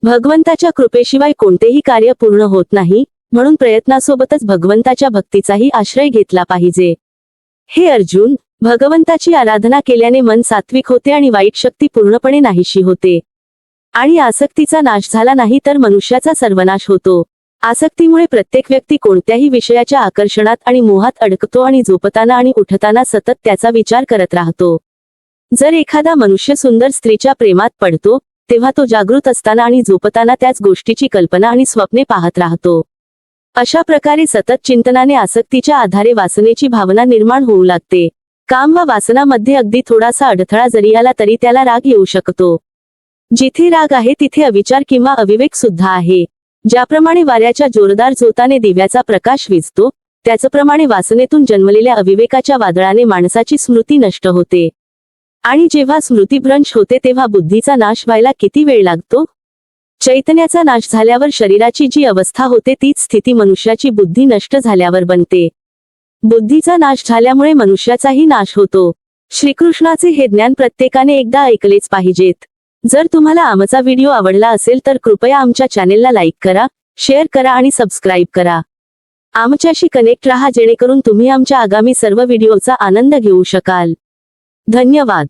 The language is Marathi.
भगवंताच्या कृपेशिवाय कोणतेही कार्य पूर्ण होत नाही, म्हणून प्रयत्नासोबतच भगवंताच्या भक्तीचाही आश्रय घेतला पाहिजे. हे अर्जुन, भगवंताची आराधना केल्याने मन सात्विक होते आणि वाईट शक्ती पूर्णपणे नाहीशी होते. आणि आसक्तीचा नाश झाला नाही तर मनुष्याचा सर्वनाश होतो. आसक्तीमुळे प्रत्येक व्यक्ती कोणत्याही विषयाच्या आकर्षणात आणि मोहात अडकतो आणि झोपताना आणि उठताना सतत त्याचा विचार करत राहतो. जर एखादा मनुष्य सुंदर स्त्रीच्या प्रेमात पडतो, तेव्हा तो जागृत असताना आणि झोपताना त्याच गोष्टीची कल्पना आणि स्वप्ने पाहत राहतो. अशा प्रकारे सतत चिंतनाने आसक्तीच्या आधारे वासनेची भावना निर्माण होऊ लागते. काम वा वासनामध्ये अगदी थोडासा अडथळा जरी आला तरी त्याला राग येऊ शकतो. जिथे राग आहे तिथे अविचार किंवा अविवेक सुद्धा आहे. ज्याप्रमाणे वाऱ्याच्या जोरदार झोताने दिव्याचा प्रकाश विझतो, त्याचप्रमाणे वासनेतून जन्मलेल्या अविवेकाच्या वादळाने माणसाची स्मृती नष्ट होते. आणि जेव्हा स्मृतीभ्रंश होते तेव्हा बुद्धीचा नाश व्हायला किती वेळ लागतो? चैतन्याचा नाश झाल्यावर शरीराची जी अवस्था होते तीच स्थिती मनुष्याची बुद्धी नष्ट झाल्यावर बनते. बुद्धीचा नाश झाल्यामुळे मनुष्याचाही नाश होतो. श्रीकृष्णाचे हे ज्ञान प्रत्येकाने एकदा ऐकलेच पाहिजेत. जर तुम्हाला आमचा व्हिडिओ आवडला असेल तर कृपया आमच्या चॅनेलला लाईक करा, शेअर करा आणि सबस्क्राईब करा. आमच्याशी कनेक्ट रहा जेणेकरून तुम्ही आमच्या आगामी सर्व व्हिडिओचा आनंद घेऊ शकाल. धन्यवाद.